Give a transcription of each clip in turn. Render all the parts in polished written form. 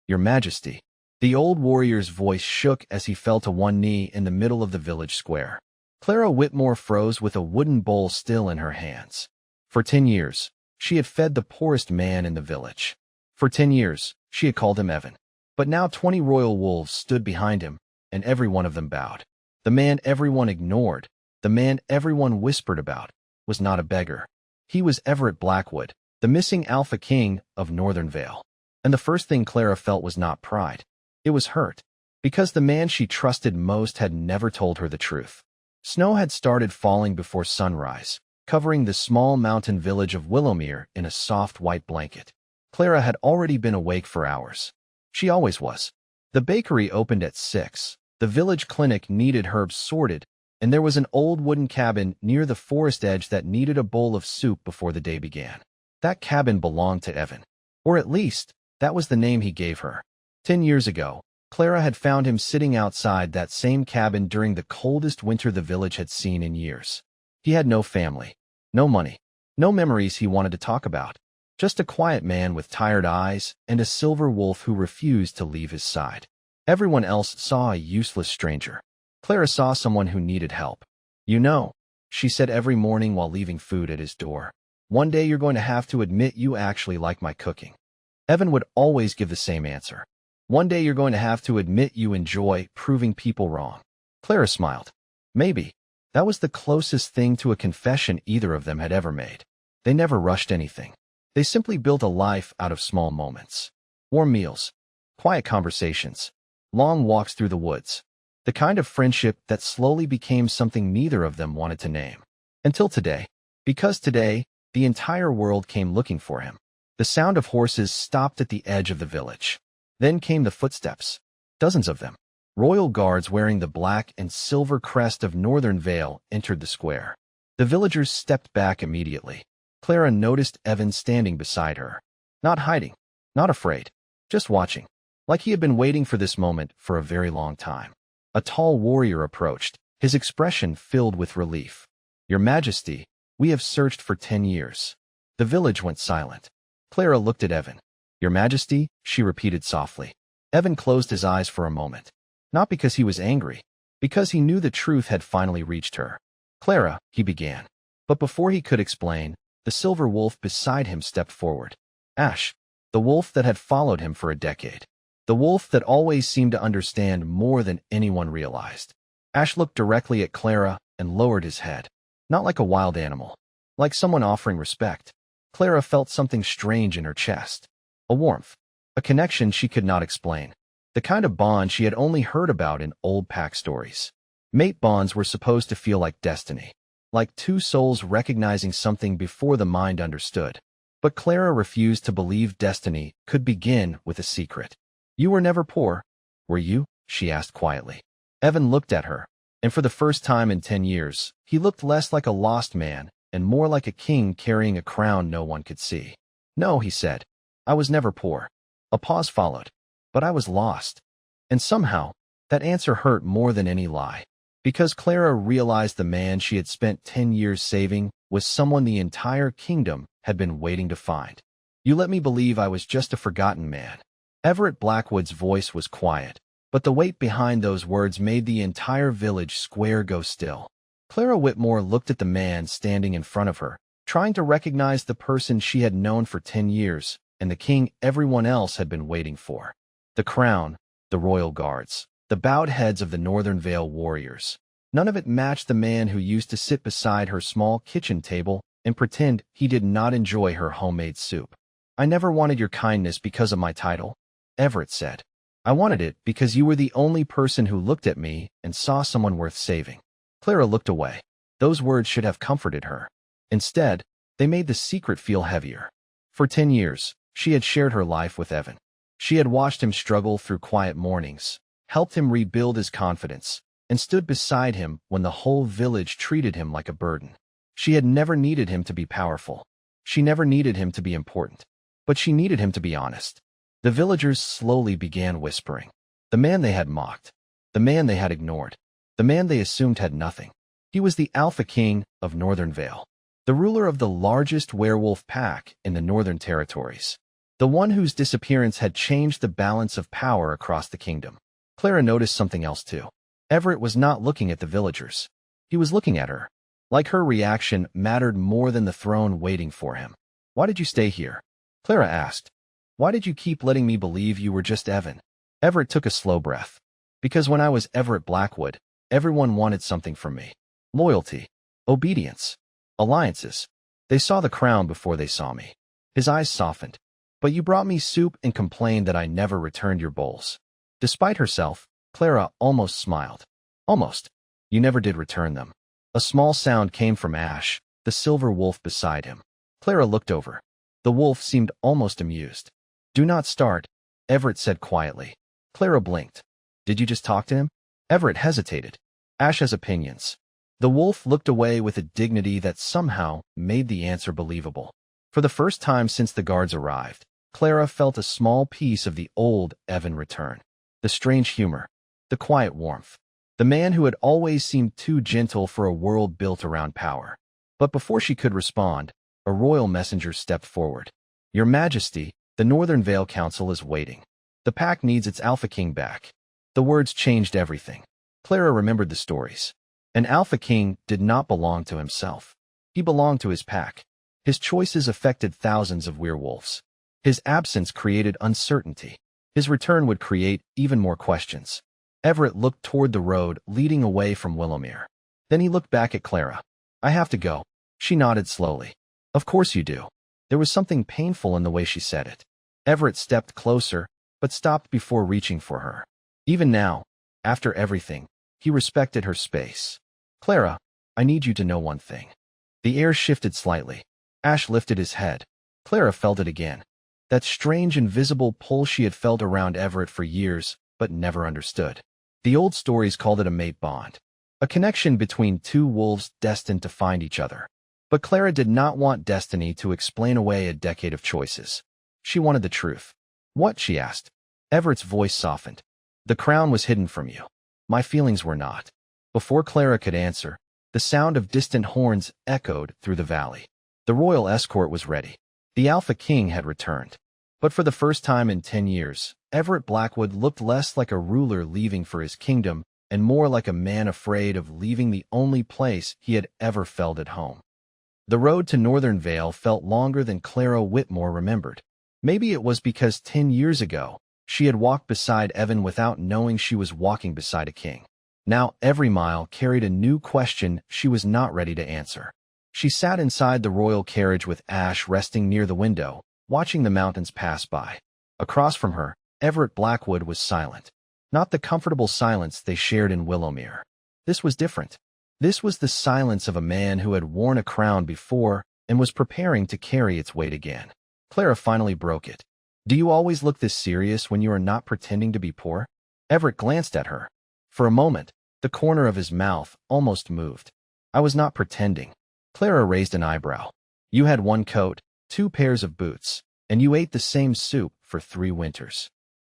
"Your Majesty." The old warrior's voice shook as he fell to one knee in the middle of the village square. Clara Whitmore froze with a wooden bowl still in her hands. For 10 years, she had fed the poorest man in the village. For 10 years, she had called him Evan. But now 20 royal wolves stood behind him, and every one of them bowed. The man everyone ignored, the man everyone whispered about, was not a beggar. He was Everett Blackwood, the missing Alpha King of Northern Vale. And the first thing Clara felt was not pride. It was hurt, because the man she trusted most had never told her the truth. Snow had started falling before sunrise, covering the small mountain village of Willowmere in a soft white blanket. Clara had already been awake for hours. She always was. The bakery opened at 6, the village clinic needed herbs sorted, and there was an old wooden cabin near the forest edge that needed a bowl of soup before the day began. That cabin belonged to Evan. Or at least, that was the name he gave her. 10 years ago, Clara had found him sitting outside that same cabin during the coldest winter the village had seen in years. He had no family, no money, no memories he wanted to talk about. Just a quiet man with tired eyes and a silver wolf who refused to leave his side. Everyone else saw a useless stranger. Clara saw someone who needed help. "You know," she said every morning while leaving food at his door, "one day you're going to have to admit you actually like my cooking." Evan would always give the same answer. "One day you're going to have to admit you enjoy proving people wrong." Clara smiled. Maybe. That was the closest thing to a confession either of them had ever made. They never rushed anything. They simply built a life out of small moments. Warm meals, quiet conversations, long walks through the woods. The kind of friendship that slowly became something neither of them wanted to name. Until today. Because today, the entire world came looking for him. The sound of horses stopped at the edge of the village. Then came the footsteps. Dozens of them. Royal guards wearing the black and silver crest of Northern Vale entered the square. The villagers stepped back immediately. Clara noticed Evan standing beside her. Not hiding, not afraid, just watching. Like he had been waiting for this moment for a very long time. A tall warrior approached, his expression filled with relief. "Your Majesty, we have searched for 10 years. The village went silent. Clara looked at Evan. "Your Majesty," she repeated softly. Evan closed his eyes for a moment. Not because he was angry, because he knew the truth had finally reached her. "Clara," he began. But before he could explain, the silver wolf beside him stepped forward. Ash, the wolf that had followed him for a decade. The wolf that always seemed to understand more than anyone realized. Ash looked directly at Clara and lowered his head. Not like a wild animal. Like someone offering respect. Clara felt something strange in her chest. A warmth. A connection she could not explain. The kind of bond she had only heard about in old pack stories. Mate bonds were supposed to feel like destiny. Like two souls recognizing something before the mind understood. But Clara refused to believe destiny could begin with a secret. "You were never poor, were you?" she asked quietly. Evan looked at her, and for the first time in 10 years, he looked less like a lost man and more like a king carrying a crown no one could see. "No," he said. "I was never poor." A pause followed. "But I was lost." And somehow, that answer hurt more than any lie. Because Clara realized the man she had spent 10 years saving was someone the entire kingdom had been waiting to find. "You let me believe I was just a forgotten man." Everett Blackwood's voice was quiet, but the weight behind those words made the entire village square go still. Clara Whitmore looked at the man standing in front of her, trying to recognize the person she had known for 10 years, and the king everyone else had been waiting for. The crown, the royal guards, the bowed heads of the Northern Vale warriors. None of it matched the man who used to sit beside her small kitchen table and pretend he did not enjoy her homemade soup. "I never wanted your kindness because of my title," Everett said. "I wanted it because you were the only person who looked at me and saw someone worth saving." Clara looked away. Those words should have comforted her. Instead, they made the secret feel heavier. For 10 years, she had shared her life with Evan. She had watched him struggle through quiet mornings, helped him rebuild his confidence, and stood beside him when the whole village treated him like a burden. She had never needed him to be powerful. She never needed him to be important. But she needed him to be honest. The villagers slowly began whispering. The man they had mocked. The man they had ignored. The man they assumed had nothing. He was the Alpha King of Northern Vale. The ruler of the largest werewolf pack in the Northern Territories. The one whose disappearance had changed the balance of power across the kingdom. Clara noticed something else too. Everett was not looking at the villagers. He was looking at her. Like her reaction mattered more than the throne waiting for him. "Why did you stay here?" Clara asked. "Why did you keep letting me believe you were just Evan?" Everett took a slow breath. "Because when I was Everett Blackwood, everyone wanted something from me. Loyalty, obedience, alliances. They saw the crown before they saw me." His eyes softened. "But you brought me soup and complained that I never returned your bowls." Despite herself, Clara almost smiled. "Almost. You never did return them." A small sound came from Ash, the silver wolf beside him. Clara looked over. The wolf seemed almost amused. "Do not start," Everett said quietly. Clara blinked. "Did you just talk to him?" Everett hesitated. "Ash has opinions." The wolf looked away with a dignity that somehow made the answer believable. For the first time since the guards arrived, Clara felt a small piece of the old Evan return. The strange humor, the quiet warmth. The man who had always seemed too gentle for a world built around power. But before she could respond, a royal messenger stepped forward. "Your Majesty, the Northern Vale Council is waiting. The pack needs its Alpha King back." The words changed everything. Clara remembered the stories. An Alpha King did not belong to himself. He belonged to his pack. His choices affected thousands of werewolves. His absence created uncertainty. His return would create even more questions. Everett looked toward the road leading away from Willowmere. Then he looked back at Clara. "I have to go." She nodded slowly. "Of course you do." There was something painful in the way she said it. Everett stepped closer, but stopped before reaching for her. Even now, after everything, he respected her space. "Clara, I need you to know one thing." The air shifted slightly. Ash lifted his head. Clara felt it again. That strange invisible pull she had felt around Everett for years, but never understood. The old stories called it a mate bond, a connection between two wolves destined to find each other. But Clara did not want destiny to explain away a decade of choices. She wanted the truth. "What?" she asked. Everett's voice softened. "The crown was hidden from you. My feelings were not." Before Clara could answer, the sound of distant horns echoed through the valley. The royal escort was ready. The Alpha King had returned. But for the first time in 10 years, Everett Blackwood looked less like a ruler leaving for his kingdom and more like a man afraid of leaving the only place he had ever felt at home. The road to Northern Vale felt longer than Clara Whitmore remembered. Maybe it was because 10 years ago, she had walked beside Evan without knowing she was walking beside a king. Now every mile carried a new question she was not ready to answer. She sat inside the royal carriage with Ash resting near the window, watching the mountains pass by. Across from her, Everett Blackwood was silent. Not the comfortable silence they shared in Willowmere. This was different. This was the silence of a man who had worn a crown before and was preparing to carry its weight again. Clara finally broke it. "Do you always look this serious when you are not pretending to be poor?" Everett glanced at her. For a moment, the corner of his mouth almost moved. "I was not pretending." Clara raised an eyebrow. "You had one coat, 2 pairs of boots, and you ate the same soup for 3 winters.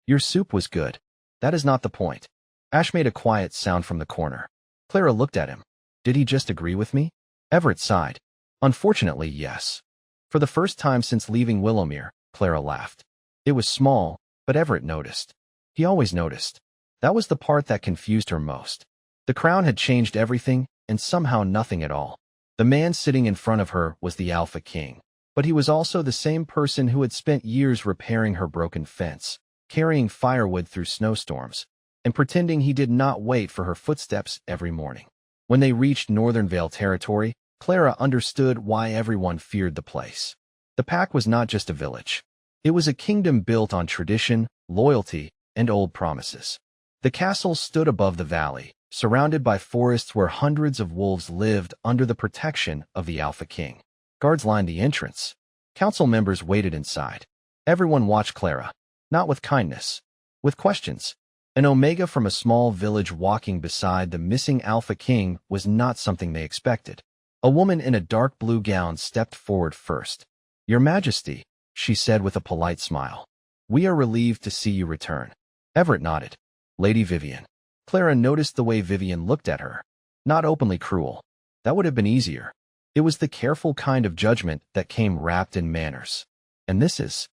Your soup was good. That is not the point." Ash made a quiet sound from the corner. Clara looked at him. "Did he just agree with me?" Everett sighed. "Unfortunately, yes." For the first time since leaving Willowmere, Clara laughed. It was small, but Everett noticed. He always noticed. That was the part that confused her most. The crown had changed everything, and somehow nothing at all. The man sitting in front of her was the Alpha King, but he was also the same person who had spent years repairing her broken fence, carrying firewood through snowstorms, and pretending he did not wait for her footsteps every morning. When they reached Northern Vale territory, Clara understood why everyone feared the place. The pack was not just a village. It was a kingdom built on tradition, loyalty, and old promises. The castle stood above the valley, surrounded by forests where hundreds of wolves lived under the protection of the Alpha King. Guards lined the entrance. Council members waited inside. Everyone watched Clara, not with kindness, with questions. An Omega from a small village walking beside the missing Alpha King was not something they expected. A woman in a dark blue gown stepped forward first. "Your Majesty," she said with a polite smile. "We are relieved to see you return." Everett nodded. "Lady Vivian." Clara noticed the way Vivian looked at her. Not openly cruel. That would have been easier. It was the careful kind of judgment that came wrapped in manners. "And this is..."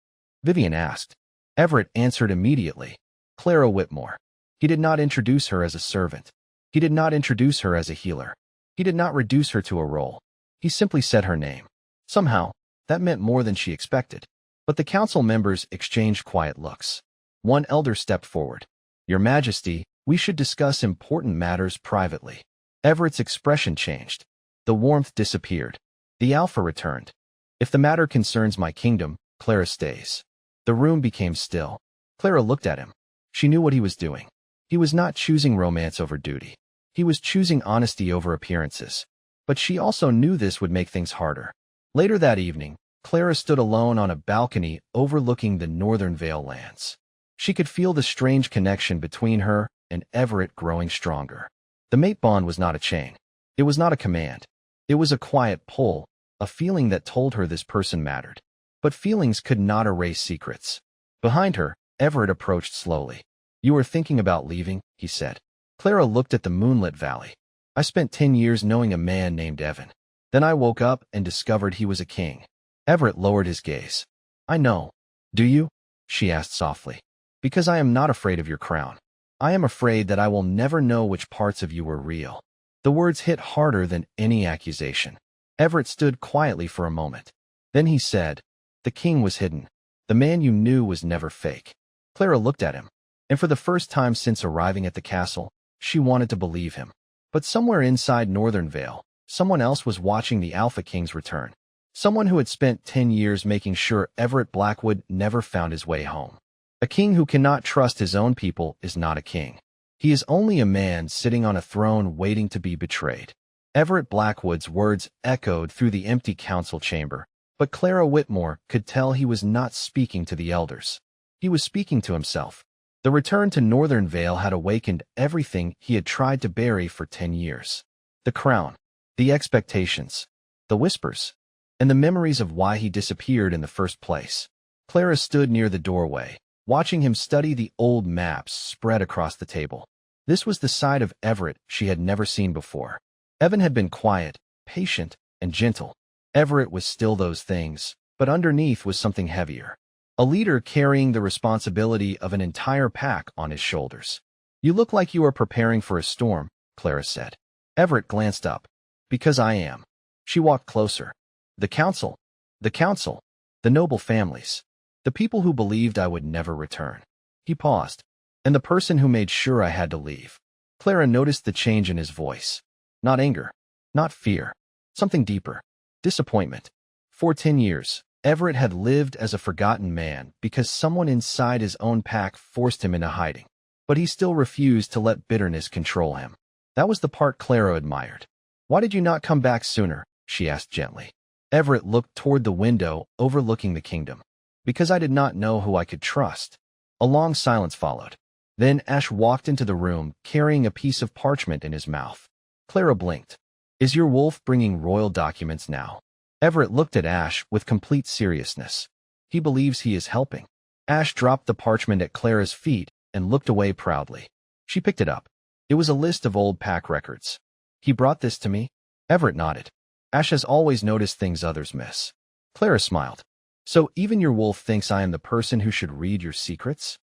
Vivian asked. Everett answered immediately. Clara Whitmore. He did not introduce her as a servant. He did not introduce her as a healer. He did not reduce her to a role. He simply said her name. Somehow, that meant more than she expected. But the council members exchanged quiet looks. One elder stepped forward. Your Majesty, we should discuss important matters privately. Everett's expression changed. The warmth disappeared. The alpha returned. If the matter concerns my kingdom, Clara stays. The room became still. Clara looked at him. She knew what he was doing. He was not choosing romance over duty. He was choosing honesty over appearances. But she also knew this would make things harder. Later that evening, Clara stood alone on a balcony overlooking the Northern Vale lands. She could feel the strange connection between her and Everett growing stronger. The mate bond was not a chain. It was not a command. It was a quiet pull, a feeling that told her this person mattered. But feelings could not erase secrets. Behind her, Everett approached slowly. You are thinking about leaving, he said. Clara looked at the moonlit valley. I spent 10 years knowing a man named Evan. Then I woke up and discovered he was a king. Everett lowered his gaze. I know. Do you? She asked softly. Because I am not afraid of your crown. I am afraid that I will never know which parts of you were real. The words hit harder than any accusation. Everett stood quietly for a moment. Then he said, the king was hidden. The man you knew was never fake. Clara looked at him, and for the first time since arriving at the castle, she wanted to believe him. But somewhere inside Northern Vale, someone else was watching the Alpha King's return. Someone who had spent 10 years making sure Everett Blackwood never found his way home. A king who cannot trust his own people is not a king. He is only a man sitting on a throne waiting to be betrayed. Everett Blackwood's words echoed through the empty council chamber, but Clara Whitmore could tell he was not speaking to the elders. He was speaking to himself. The return to Northern Vale had awakened everything he had tried to bury for 10 years. The crown, the expectations, the whispers, and the memories of why he disappeared in the first place. Clara stood near the doorway, watching him study the old maps spread across the table. This was the side of Everett she had never seen before. Evan had been quiet, patient, and gentle. Everett was still those things, but underneath was something heavier. A leader carrying the responsibility of an entire pack on his shoulders. You look like you are preparing for a storm, Clara said. Everett glanced up. Because I am. She walked closer. The council, the noble families, the people who believed I would never return. He paused. And the person who made sure I had to leave. Clara noticed the change in his voice. Not anger, not fear, something deeper. Disappointment. For 10 years, Everett had lived as a forgotten man because someone inside his own pack forced him into hiding. But he still refused to let bitterness control him. That was the part Clara admired. Why did you not come back sooner? She asked gently. Everett looked toward the window overlooking the kingdom. Because I did not know who I could trust. A long silence followed. Then Ash walked into the room carrying a piece of parchment in his mouth. Clara blinked. Is your wolf bringing royal documents now? Everett looked at Ash with complete seriousness. He believes he is helping. Ash dropped the parchment at Clara's feet and looked away proudly. She picked it up. It was a list of old pack records. He brought this to me? Everett nodded. Ash has always noticed things others miss. Clara smiled. So even your wolf thinks I am the person who should read your secrets?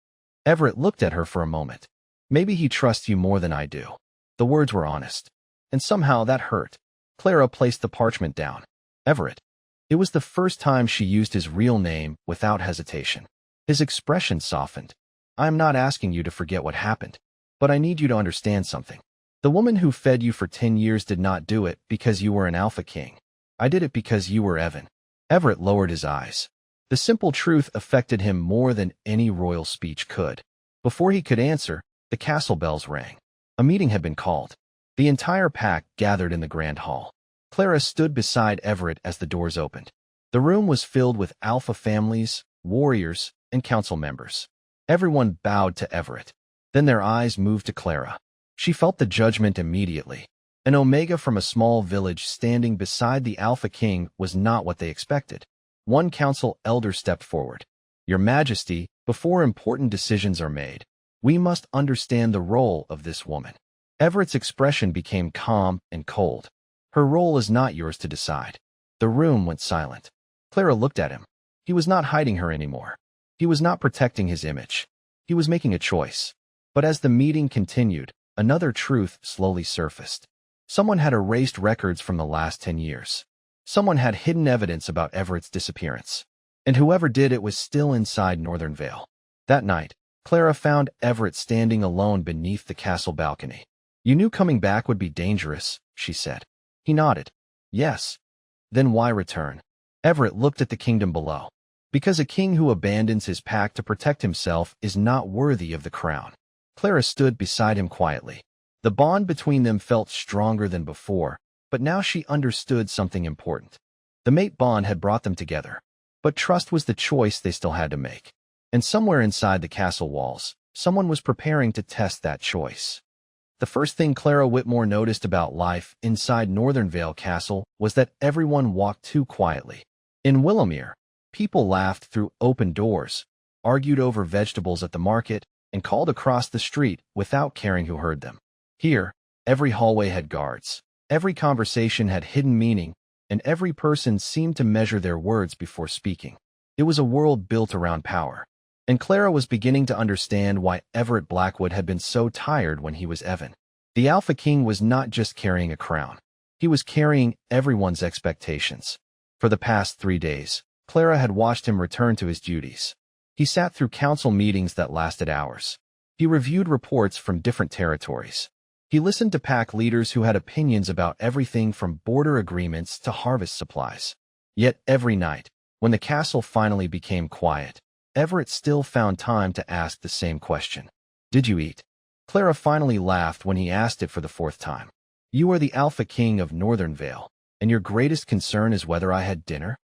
Everett looked at her for a moment. Maybe he trusts you more than I do. The words were honest. And somehow that hurt. Clara placed the parchment down. Everett. It was the first time she used his real name without hesitation. His expression softened. I am not asking you to forget what happened. But I need you to understand something. The woman who fed you for 10 years did not do it because you were an Alpha King. I did it because you were Evan. Everett lowered his eyes. The simple truth affected him more than any royal speech could. Before he could answer, the castle bells rang. A meeting had been called. The entire pack gathered in the grand hall. Clara stood beside Everett as the doors opened. The room was filled with Alpha families, warriors, and council members. Everyone bowed to Everett. Then their eyes moved to Clara. She felt the judgment immediately. An Omega from a small village standing beside the Alpha King was not what they expected. One council elder stepped forward. Your Majesty, before important decisions are made, we must understand the role of this woman. Everett's expression became calm and cold. Her role is not yours to decide. The room went silent. Clara looked at him. He was not hiding her anymore. He was not protecting his image. He was making a choice. But as the meeting continued, another truth slowly surfaced. Someone had erased records from the last 10 years. Someone had hidden evidence about Everett's disappearance. And whoever did it was still inside Northern Vale. That night, Clara found Everett standing alone beneath the castle balcony. "You knew coming back would be dangerous," she said. He nodded. "Yes." "Then why return?" Everett looked at the kingdom below. "Because a king who abandons his pack to protect himself is not worthy of the crown." Clara stood beside him quietly. The bond between them felt stronger than before, but now she understood something important. The mate bond had brought them together, but trust was the choice they still had to make. And somewhere inside the castle walls, someone was preparing to test that choice. The first thing Clara Whitmore noticed about life inside Northern Vale Castle was that everyone walked too quietly. In Willowmere, people laughed through open doors, argued over vegetables at the market, and called across the street without caring who heard them. Here, every hallway had guards, every conversation had hidden meaning, and every person seemed to measure their words before speaking. It was a world built around power. And Clara was beginning to understand why Everett Blackwood had been so tired when he was Evan. The Alpha King was not just carrying a crown. He was carrying everyone's expectations. For the past 3 days, Clara had watched him return to his duties. He sat through council meetings that lasted hours. He reviewed reports from different territories. He listened to pack leaders who had opinions about everything from border agreements to harvest supplies. Yet every night, when the castle finally became quiet, Everett still found time to ask the same question. "Did you eat?" Clara finally laughed when he asked it for the 4th time. "You are the Alpha King of Northern Vale, and your greatest concern is whether I had dinner?"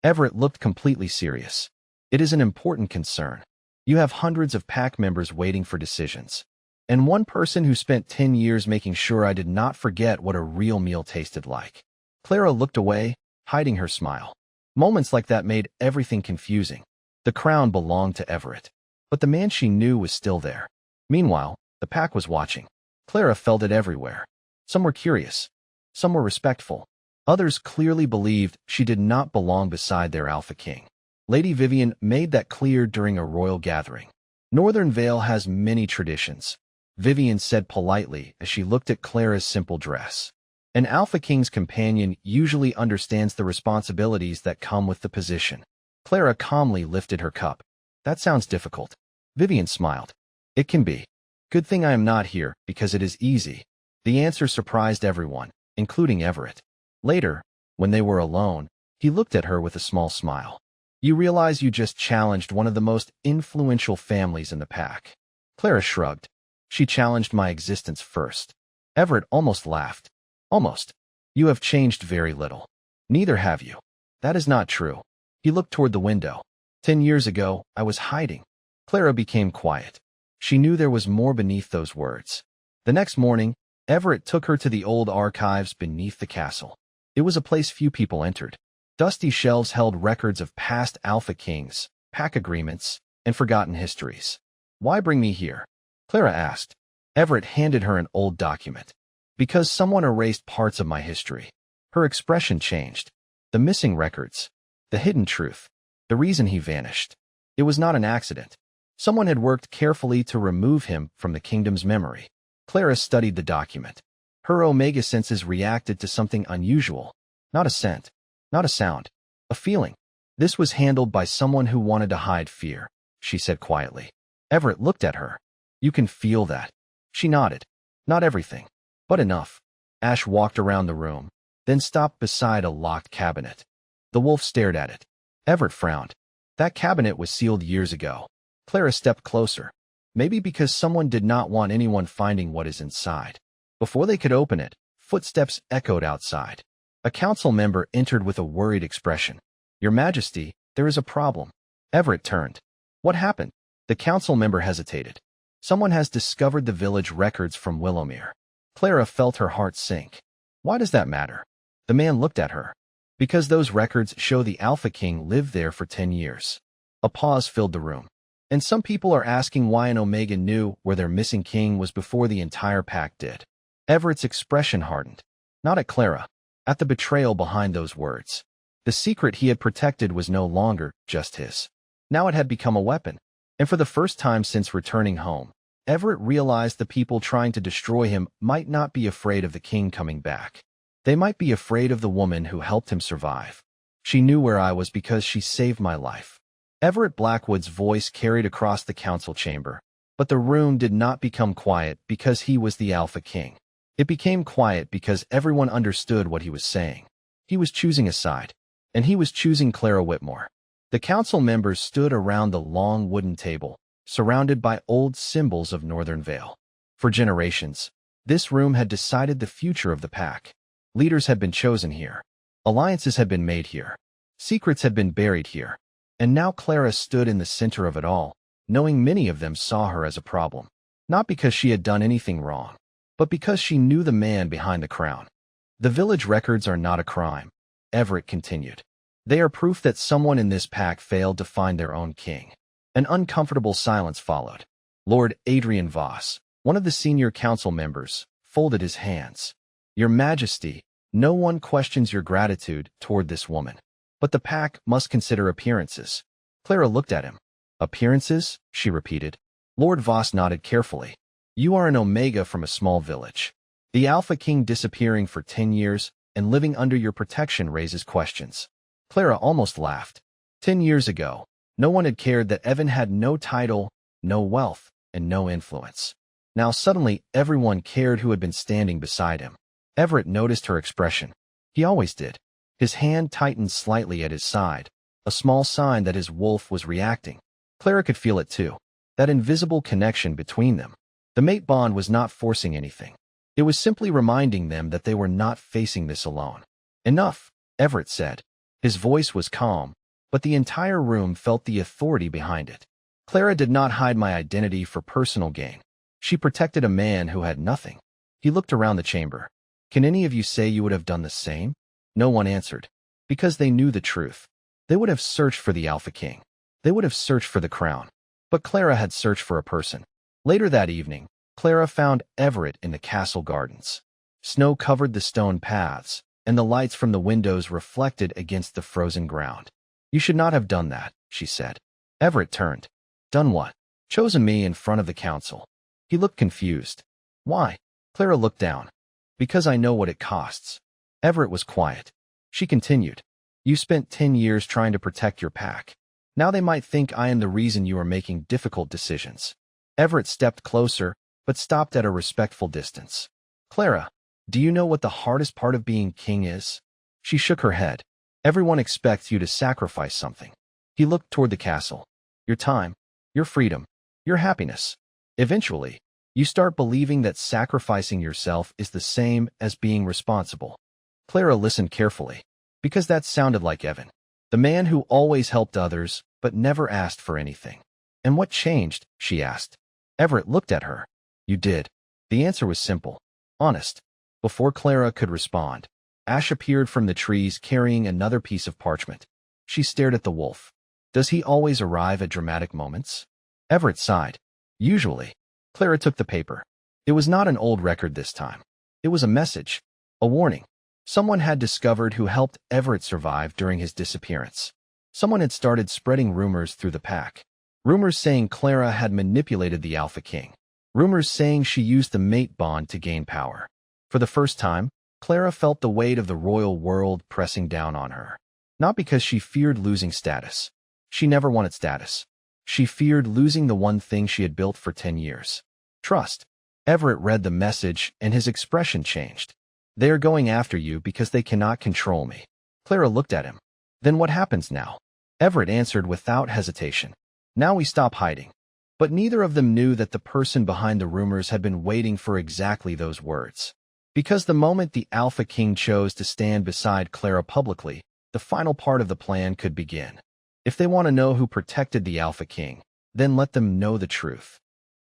Everett looked completely serious. "It is an important concern. You have hundreds of pack members waiting for decisions. And one person who spent 10 years making sure I did not forget what a real meal tasted like." Clara looked away, hiding her smile. Moments like that made everything confusing. The crown belonged to Everett, but the man she knew was still there. Meanwhile, the pack was watching. Clara felt it everywhere. Some were curious. Some were respectful. Others clearly believed she did not belong beside their Alpha King. Lady Vivian made that clear during a royal gathering. "Northern Vale has many traditions," Vivian said politely as she looked at Clara's simple dress. "An Alpha King's companion usually understands the responsibilities that come with the position." Clara calmly lifted her cup. "That sounds difficult." Vivian smiled. "It can be. Good thing I am not here, because it is easy." The answer surprised everyone, including Everett. Later, when they were alone, he looked at her with a small smile. "You realize you just challenged one of the most influential families in the pack." Clara shrugged. "She challenged my existence first." Everett almost laughed. "Almost. You have changed very little." "Neither have you." "That is not true." He looked toward the window. 10 years ago, I was hiding." Clara became quiet. She knew there was more beneath those words. The next morning, Everett took her to the old archives beneath the castle. It was a place few people entered. Dusty shelves held records of past Alpha Kings, pack agreements, and forgotten histories. "Why bring me here?" Clara asked. Everett handed her an old document. "Because someone erased parts of my history." Her expression changed. The missing records. The hidden truth. The reason he vanished. It was not an accident. Someone had worked carefully to remove him from the kingdom's memory. Clara studied the document. Her Omega senses reacted to something unusual. Not a scent. Not a sound. A feeling. "This was handled by someone who wanted to hide fear," she said quietly. Everett looked at her. "You can feel that." She nodded. "Not everything, but enough." Ash walked around the room, then stopped beside a locked cabinet. The wolf stared at it. Everett frowned. That cabinet was sealed years ago. Clara stepped closer. Maybe because someone did not want anyone finding what is inside. Before they could open it, footsteps echoed outside. A council member entered with a worried expression. "Your Majesty, there is a problem." Everett turned. "What happened?" The council member hesitated. "Someone has discovered the village records from Willowmere." Clara felt her heart sink. "Why does that matter?" The man looked at her. "Because those records show the Alpha King lived there for 10 years. A pause filled the room. "And some people are asking why an Omega knew where their missing king was before the entire pack did." Everett's expression hardened. Not at Clara. At the betrayal behind those words. The secret he had protected was no longer just his. Now it had become a weapon. And for the first time since returning home, Everett realized the people trying to destroy him might not be afraid of the king coming back. They might be afraid of the woman who helped him survive. She knew where I was because she saved my life. Everett Blackwood's voice carried across the council chamber, but the room did not become quiet because he was the Alpha King. It became quiet because everyone understood what he was saying. He was choosing a side, and he was choosing Clara Whitmore. The council members stood around the long wooden table, surrounded by old symbols of Northern Vale. For generations, this room had decided the future of the pack. Leaders had been chosen here. Alliances had been made here. Secrets had been buried here. And now Clara stood in the center of it all, knowing many of them saw her as a problem. Not because she had done anything wrong, but because she knew the man behind the crown. The village records are not a crime, Everett continued. They are proof that someone in this pack failed to find their own king. An uncomfortable silence followed. Lord Adrian Voss, one of the senior council members, folded his hands. Your Majesty, no one questions your gratitude toward this woman. But the pack must consider appearances. Clara looked at him. Appearances? She repeated. Lord Voss nodded carefully. You are an Omega from a small village. The Alpha King disappearing for 10 years and living under your protection raises questions. Clara almost laughed. 10 years ago, no one had cared that Evan had no title, no wealth, and no influence. Now suddenly everyone cared who had been standing beside him. Everett noticed her expression. He always did. His hand tightened slightly at his side, a small sign that his wolf was reacting. Clara could feel it too, that invisible connection between them. The mate bond was not forcing anything. It was simply reminding them that they were not facing this alone. Enough, Everett said. His voice was calm, but the entire room felt the authority behind it. Clara did not hide my identity for personal gain. She protected a man who had nothing. He looked around the chamber. Can any of you say you would have done the same? No one answered, because they knew the truth. They would have searched for the Alpha King. They would have searched for the crown. But Clara had searched for a person. Later that evening, Clara found Everett in the castle gardens. Snow covered the stone paths, and the lights from the windows reflected against the frozen ground. You should not have done that, she said. Everett turned. Done what? Chosen me in front of the council. He looked confused. Why? Clara looked down. Because I know what it costs. Everett was quiet. She continued. You spent 10 years trying to protect your pack. Now they might think I am the reason you are making difficult decisions. Everett stepped closer, but stopped at a respectful distance. Clara, do you know what the hardest part of being king is? She shook her head. Everyone expects you to sacrifice something. He looked toward the castle. Your time, your freedom, your happiness. Eventually, you start believing that sacrificing yourself is the same as being responsible. Clara listened carefully, because that sounded like Evan, the man who always helped others but never asked for anything. And what changed? She asked. Everett looked at her. You did. The answer was simple, honest. Before Clara could respond, Ash appeared from the trees carrying another piece of parchment. She stared at the wolf. Does he always arrive at dramatic moments? Everett sighed. Usually. Clara took the paper. It was not an old record this time. It was a message, a warning. Someone had discovered who helped Everett survive during his disappearance. Someone had started spreading rumors through the pack. Rumors saying Clara had manipulated the Alpha King. Rumors saying she used the mate bond to gain power. For the first time, Clara felt the weight of the royal world pressing down on her. Not because she feared losing status. She never wanted status. She feared losing the one thing she had built for 10 years. Trust. Everett read the message and his expression changed. They are going after you because they cannot control me. Clara looked at him. Then what happens now? Everett answered without hesitation. Now we stop hiding. But neither of them knew that the person behind the rumors had been waiting for exactly those words. Because the moment the Alpha King chose to stand beside Clara publicly, the final part of the plan could begin. If they want to know who protected the Alpha King, then let them know the truth.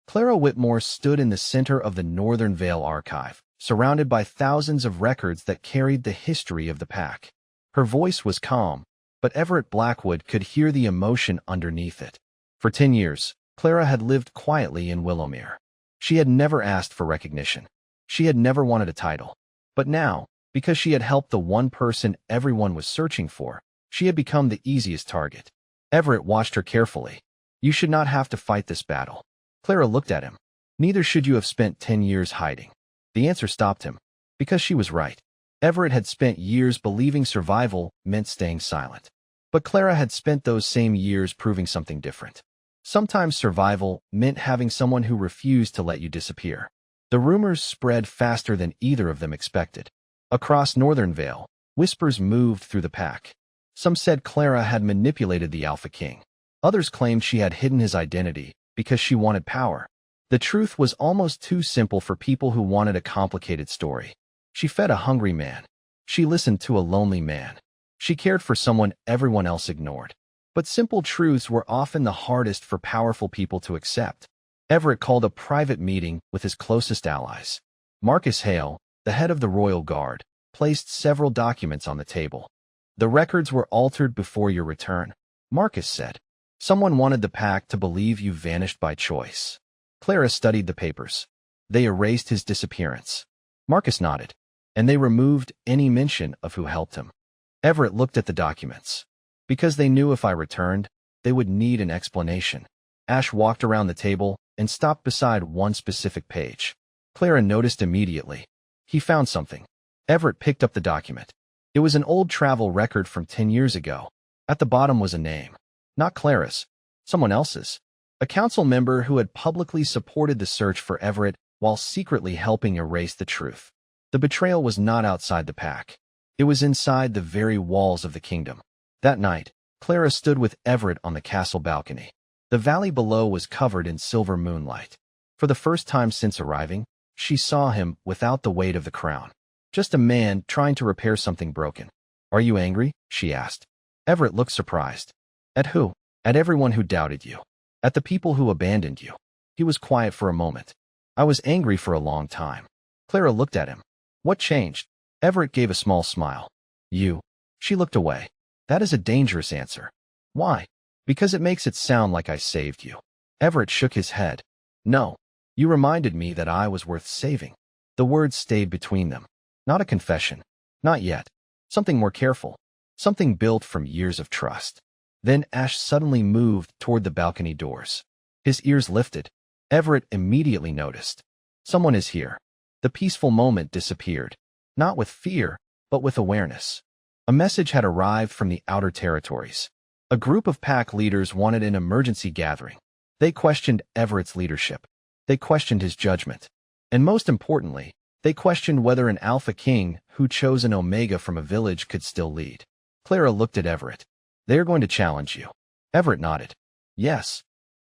Clara Whitmore stood in the center of the Northern Vale archive, surrounded by thousands of records that carried the history of the pack. Her voice was calm, but Everett Blackwood could hear the emotion underneath it. For 10 years, Clara had lived quietly in Willowmere. She had never asked for recognition. She had never wanted a title. But now, because she had helped the one person everyone was searching for, she had become the easiest target. Everett watched her carefully. You should not have to fight this battle. Clara looked at him. Neither should you have spent 10 years hiding. The answer stopped him. Because she was right. Everett had spent years believing survival meant staying silent. But Clara had spent those same years proving something different. Sometimes survival meant having someone who refused to let you disappear. The rumors spread faster than either of them expected. Across Northern Vale, whispers moved through the pack. Some said Clara had manipulated the Alpha King. Others claimed she had hidden his identity because she wanted power. The truth was almost too simple for people who wanted a complicated story. She fed a hungry man. She listened to a lonely man. She cared for someone everyone else ignored. But simple truths were often the hardest for powerful people to accept. Everett called a private meeting with his closest allies. Marcus Hale, the head of the Royal Guard, placed several documents on the table. The records were altered before your return, Marcus said. Someone wanted the pack to believe you vanished by choice. Clara studied the papers. They erased his disappearance. Marcus nodded, and they removed any mention of who helped him. Everett looked at the documents. Because they knew if I returned, they would need an explanation. Ash walked around the table and stopped beside one specific page. Clara noticed immediately. He found something. Everett picked up the document. It was an old travel record from 10 years ago. At the bottom was a name. Not Clara's. Someone else's. A council member who had publicly supported the search for Everett while secretly helping erase the truth. The betrayal was not outside the pack. It was inside the very walls of the kingdom. That night, Clara stood with Everett on the castle balcony. The valley below was covered in silver moonlight. For the first time since arriving, she saw him without the weight of the crown. Just a man trying to repair something broken. Are you angry? She asked. Everett looked surprised. At who? At everyone who doubted you. At the people who abandoned you. He was quiet for a moment. I was angry for a long time. Clara looked at him. What changed? Everett gave a small smile. You. She looked away. That is a dangerous answer. Why? Because it makes it sound like I saved you. Everett shook his head. No. You reminded me that I was worth saving. The words stayed between them. Not a confession. Not yet. Something more careful. Something built from years of trust. Then Ash suddenly moved toward the balcony doors. His ears lifted. Everett immediately noticed. Someone is here. The peaceful moment disappeared. Not with fear, but with awareness. A message had arrived from the outer territories. A group of pack leaders wanted an emergency gathering. They questioned Everett's leadership. They questioned his judgment. And most importantly, they questioned whether an Alpha King who chose an Omega from a village could still lead. Clara looked at Everett. They are going to challenge you. Everett nodded. Yes.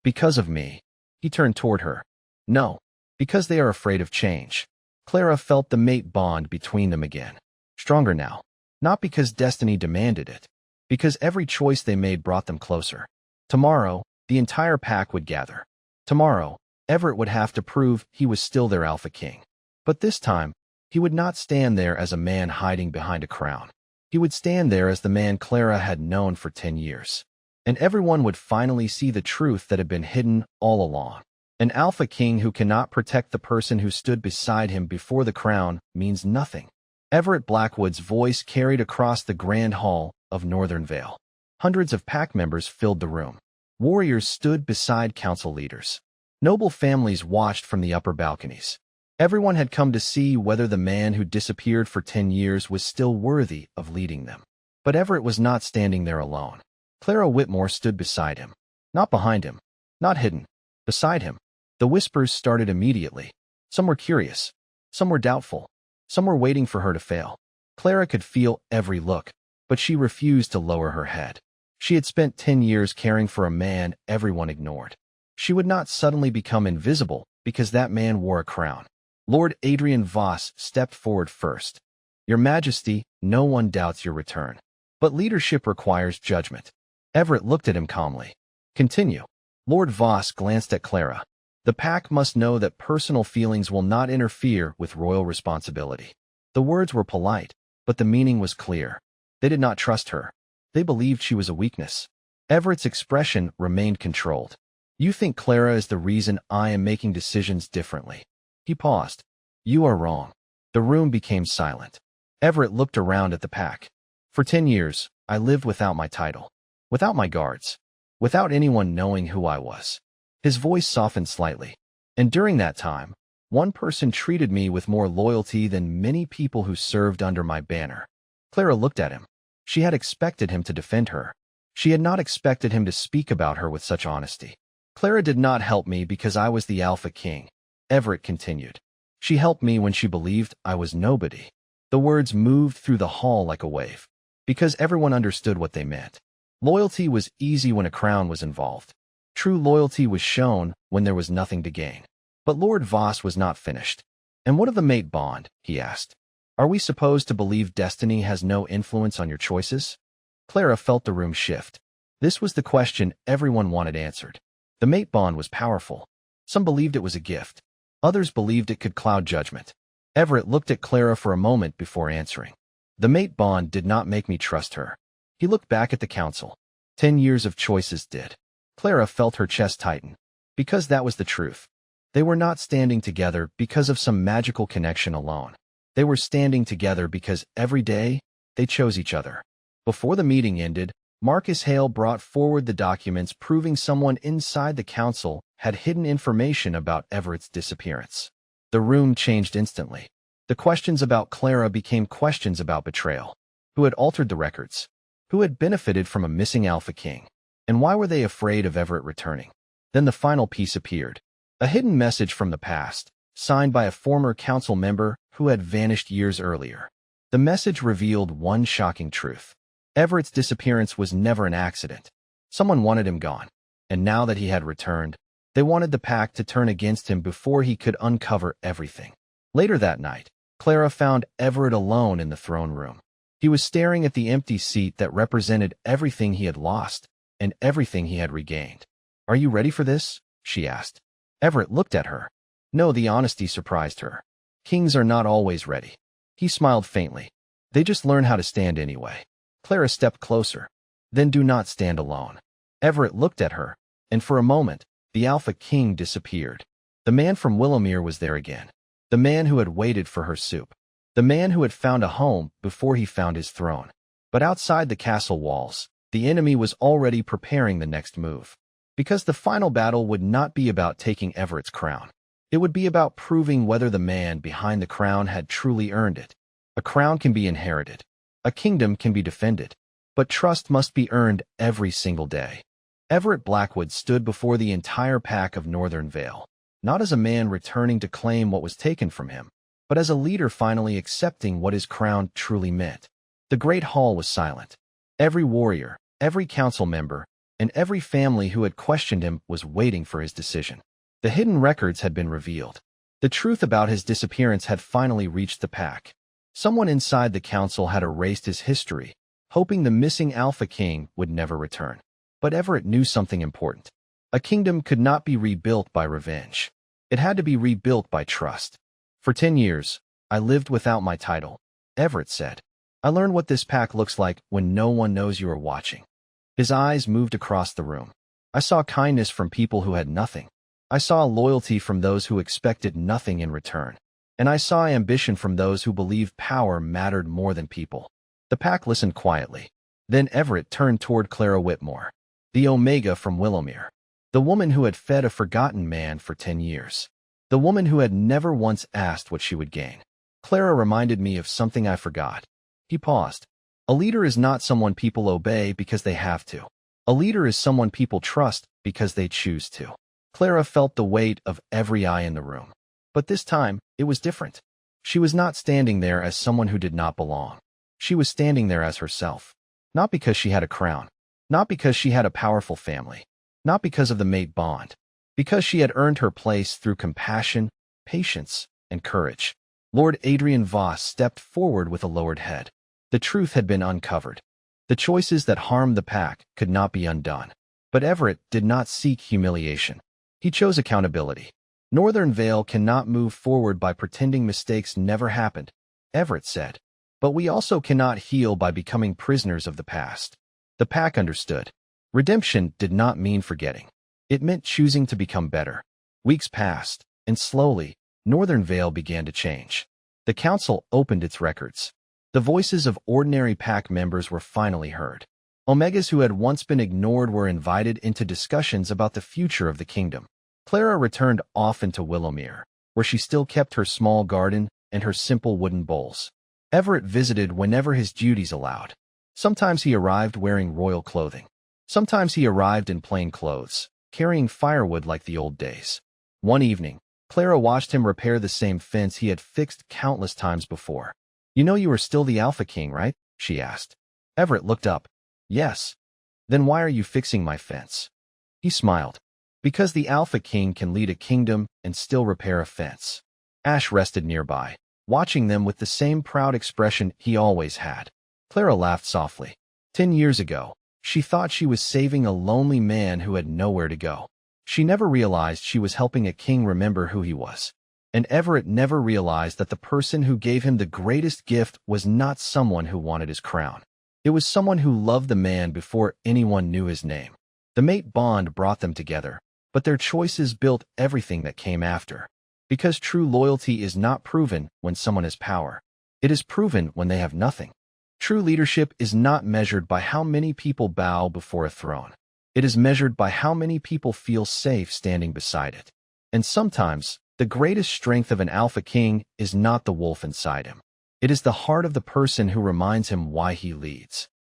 Because of me. He turned toward her. No. Because they are afraid of change. Clara felt the mate bond between them again. Stronger now. Not because destiny demanded it. Because every choice they made brought them closer. Tomorrow, the entire pack would gather. Tomorrow, Everett would have to prove he was still their Alpha King. But this time, he would not stand there as a man hiding behind a crown. He would stand there as the man Clara had known for 10 years. And everyone would finally see the truth that had been hidden all along. An Alpha King who cannot protect the person who stood beside him before the crown means nothing. Everett Blackwood's voice carried across the grand hall of Northern Vale. Hundreds of pack members filled the room. Warriors stood beside council leaders. Noble families watched from the upper balconies. Everyone had come to see whether the man who disappeared for 10 years was still worthy of leading them. But Everett was not standing there alone. Clara Whitmore stood beside him. Not behind him. Not hidden. Beside him. The whispers started immediately. Some were curious. Some were doubtful. Some were waiting for her to fail. Clara could feel every look, but she refused to lower her head. She had spent 10 years caring for a man everyone ignored. She would not suddenly become invisible because that man wore a crown. Lord Adrian Voss stepped forward first. Your Majesty, no one doubts your return. But leadership requires judgment. Everett looked at him calmly. Continue. Lord Voss glanced at Clara. The pack must know that personal feelings will not interfere with royal responsibility. The words were polite, but the meaning was clear. They did not trust her. They believed she was a weakness. Everett's expression remained controlled. You think Clara is the reason I am making decisions differently. He paused. You are wrong. The room became silent. Everett looked around at the pack. For 10 years, I lived without my title. Without my guards. without anyone knowing who I was. His voice softened slightly. And during that time, one person treated me with more loyalty than many people who served under my banner. Clara looked at him. She had expected him to defend her. She had not expected him to speak about her with such honesty. Clara did not help me because I was the Alpha King, Everett continued. She helped me when she believed I was nobody. The words moved through the hall like a wave, because everyone understood what they meant. Loyalty was easy when a crown was involved. True loyalty was shown when there was nothing to gain. But Lord Voss was not finished. And what of the mate bond? He asked. Are we supposed to believe destiny has no influence on your choices? Clara felt the room shift. This was the question everyone wanted answered. The mate bond was powerful. Some believed it was a gift. Others believed it could cloud judgment. Everett looked at Clara for a moment before answering. The mate bond did not make me trust her. He looked back at the council. 10 years of choices did. Clara felt her chest tighten. Because that was the truth. They were not standing together because of some magical connection alone. They were standing together because every day, they chose each other. Before the meeting ended, Marcus Hale brought forward the documents proving someone inside the council had hidden information about Everett's disappearance. The room changed instantly. The questions about Clara became questions about betrayal. Who had altered the records? Who had benefited from a missing Alpha King? And why were they afraid of Everett returning? Then the final piece appeared. A hidden message from the past, signed by a former council member who had vanished years earlier. The message revealed one shocking truth. Everett's disappearance was never an accident. Someone wanted him gone. And now that he had returned, they wanted the pack to turn against him before he could uncover everything. Later that night, Clara found Everett alone in the throne room. He was staring at the empty seat that represented everything he had lost and everything he had regained. Are you ready for this? She asked. Everett looked at her. No, the honesty surprised her. Kings are not always ready. He smiled faintly. They just learn how to stand anyway. Clara stepped closer. Then do not stand alone. Everett looked at her, and for a moment, the Alpha King disappeared. The man from Willowmere was there again. The man who had waited for her soup. The man who had found a home before he found his throne. But outside the castle walls, the enemy was already preparing the next move. Because the final battle would not be about taking Everett's crown. It would be about proving whether the man behind the crown had truly earned it. A crown can be inherited. A kingdom can be defended. But trust must be earned every single day. Everett Blackwood stood before the entire pack of Northern Vale, not as a man returning to claim what was taken from him, but as a leader finally accepting what his crown truly meant. The great hall was silent. Every warrior, every council member, and every family who had questioned him was waiting for his decision. The hidden records had been revealed. The truth about his disappearance had finally reached the pack. Someone inside the council had erased his history, hoping the missing Alpha King would never return. But Everett knew something important. A kingdom could not be rebuilt by revenge. It had to be rebuilt by trust. For 10 years, I lived without my title, Everett said. I learned what this pack looks like when no one knows you are watching. His eyes moved across the room. I saw kindness from people who had nothing. I saw loyalty from those who expected nothing in return. And I saw ambition from those who believed power mattered more than people. The pack listened quietly. Then Everett turned toward Clara Whitmore, the Omega from Willowmere, the woman who had fed a forgotten man for 10 years, the woman who had never once asked what she would gain. Clara reminded me of something I forgot. He paused. A leader is not someone people obey because they have to. A leader is someone people trust because they choose to. Clara felt the weight of every eye in the room. But this time, it was different. She was not standing there as someone who did not belong. She was standing there as herself. Not because she had a crown. Not because she had a powerful family. Not because of the mate bond. Because she had earned her place through compassion, patience, and courage. Lord Adrian Voss stepped forward with a lowered head. The truth had been uncovered. The choices that harmed the pack could not be undone. But Everett did not seek humiliation. He chose accountability. Northern Vale cannot move forward by pretending mistakes never happened, Everett said. But we also cannot heal by becoming prisoners of the past. The pack understood. Redemption did not mean forgetting. It meant choosing to become better. Weeks passed, and slowly, Northern Vale began to change. The council opened its records. The voices of ordinary pack members were finally heard. Omegas who had once been ignored were invited into discussions about the future of the kingdom. Clara returned often to Willowmere, where she still kept her small garden and her simple wooden bowls. Everett visited whenever his duties allowed. Sometimes he arrived wearing royal clothing. Sometimes he arrived in plain clothes, carrying firewood like the old days. One evening, Clara watched him repair the same fence he had fixed countless times before. "You know you are still the Alpha King, right?" she asked. Everett looked up. "Yes." "Then why are you fixing my fence?" He smiled. "Because the Alpha King can lead a kingdom and still repair a fence." Ash rested nearby, watching them with the same proud expression he always had. Clara laughed softly. 10 years ago, she thought she was saving a lonely man who had nowhere to go. She never realized she was helping a king remember who he was. And Everett never realized that the person who gave him the greatest gift was not someone who wanted his crown. It was someone who loved the man before anyone knew his name. The mate bond brought them together, but their choices built everything that came after. Because true loyalty is not proven when someone has power. It is proven when they have nothing. True leadership is not measured by how many people bow before a throne. It is measured by how many people feel safe standing beside it. And sometimes, the greatest strength of an Alpha King is not the wolf inside him. It is the heart of the person who reminds him why he leads.